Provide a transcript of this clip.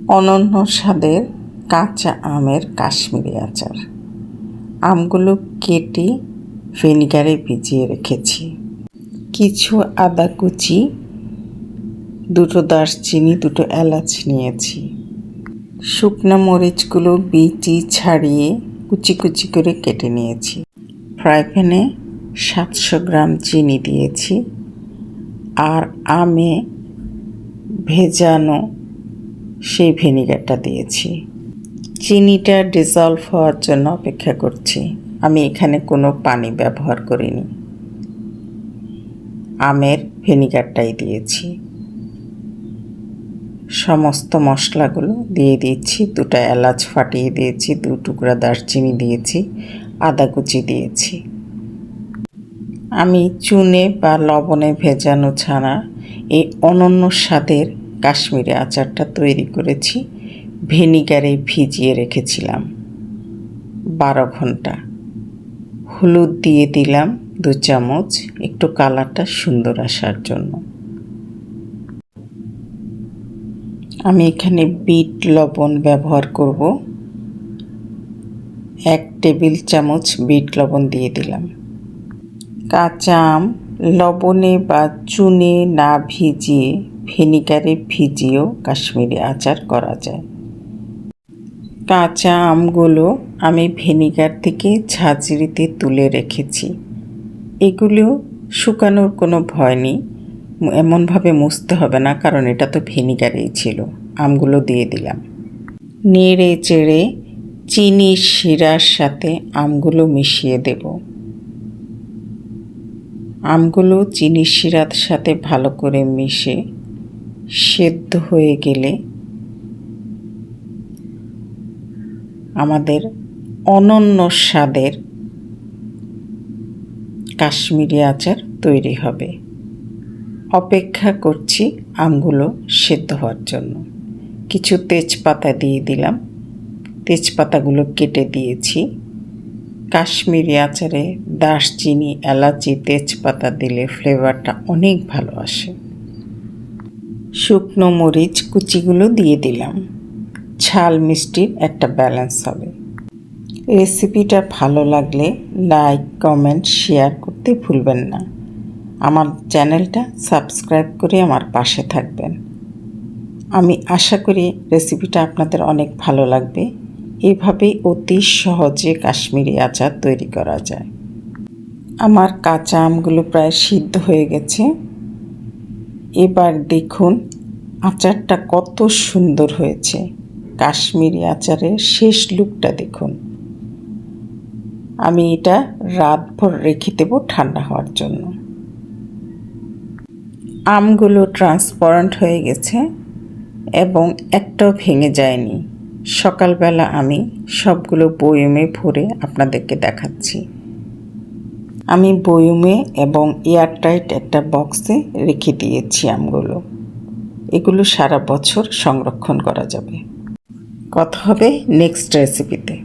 অনন্য স্বাদের কাঁচা আমের কাশ্মীরি আচার। আমগুলো কেটে ভিনেগারে ভিজিয়ে রেখেছি। কিছু আদা কুচি, 2 দারচিনি, 2 এলাচ নিয়েছি। শুকনো মরিচগুলো বিচি ছাড়িয়ে কুচি কুচি করে কেটে নিয়েছি। ফ্রাই প্যানে 700 গ্রাম চিনি দিয়েছি আর আমে ভেজানো সেই ভিনেগারটা দিয়েছি। চিনিটা ডিসলভ হওয়ার জন্য অপেক্ষা করছি। আমি এখানে কোনো পানি ব্যবহার করিনি, আমের ভিনেগারটাই দিয়েছি। সমস্ত মশলাগুলো দিয়ে দিচ্ছি। 2 এলাচ ফাটিয়ে দিয়েছি, 2 টুকরা দারচিনি দিয়েছি, আদা কুচি দিয়েছি। আমি চুনে বা লবণে ভেজানো ছাড়া এই অনন্য স্বাদের কাশ্মীরি আচারটা তৈরি করেছি। ভিনেগারে ভিজিয়ে রেখেছিলাম 12 ঘন্টা। হলুদ দিয়ে দিলাম 2 চামচ, একটু কালারটা সুন্দর আসার জন্য। আমি এখানে বিট লবণ ব্যবহার করব। 1 টেবিল চামচ বিট লবণ দিয়ে দিলাম। কাঁচা আম লবণে বা চুনে না ভিজিয়ে ভিনেগারে ভিজিয়েও কাশ্মীরি আচার করা যায়। কাঁচা আমগুলো আমি ভিনেগার থেকে ঝাঁঝরিতে তুলে রেখেছি। এগুলো শুকানোর কোনো ভয় নেই, এমনভাবে মুছতে হবে না, কারণ এটা তো ভিনেগারেই ছিল। আমগুলো দিয়ে দিলাম। নেড়ে চেড়ে চিনির শিরার সাথে আমগুলো মিশিয়ে দেব। আমগুলো চিনির শিরার সাথে ভালো করে মিশে সেদ্ধ হয়ে গেলে আমাদের অনন্য স্বাদের কাশ্মীরি আচার তৈরি হবে। অপেক্ষা করছি আমগুলো সেদ্ধ হওয়ার জন্য। কিছু তেজপাতা দিয়ে দিলাম, তেজপাতাগুলো কেটে দিয়েছি। কাশ্মীরি আচারে দারচিনি, এলাচি, তেজপাতা দিলে ফ্লেভারটা অনেক ভালো আসে। শুকনো মরিচ কুচিগুলো দিয়ে দিলাম। ঝাল মিষ্টির একটা ব্যালেন্স হবে। রেসিপিটা ভালো লাগলে লাইক, কমেন্ট, শেয়ার করতে ভুলবেন না। আমার চ্যানেলটা সাবস্ক্রাইব করে আমার পাশে থাকবেন। আমি আশা করি রেসিপিটা আপনাদের অনেক ভালো লাগবে। এভাবেই অতি সহজে কাশ্মীরি আচার তৈরি করা যায়। আমার কাঁচা আমগুলো প্রায় সিদ্ধ হয়ে গেছে। এবার দেখুন আচারটা কত সুন্দর হয়েছে। কাশ্মীরি আচারের শেষ লুকটা দেখুন। আমি এটা রাতভর রেখে দেব ঠান্ডা হওয়ার জন্য। আমগুলো ট্রান্সপারেন্ট হয়ে গেছে এবং একটাও ভেঙে যায়নি। সকালবেলা আমি সবগুলো বয়মে ভরে আপনাদেরকে দেখাচ্ছি। আমি বয়মে এবং এয়ারটাইট একটা বক্সে রেখে দিয়েছি আমগুলো। এগুলো সারা বছর সংরক্ষণ করা যাবে। কথা হবে নেক্সট রেসিপিতে।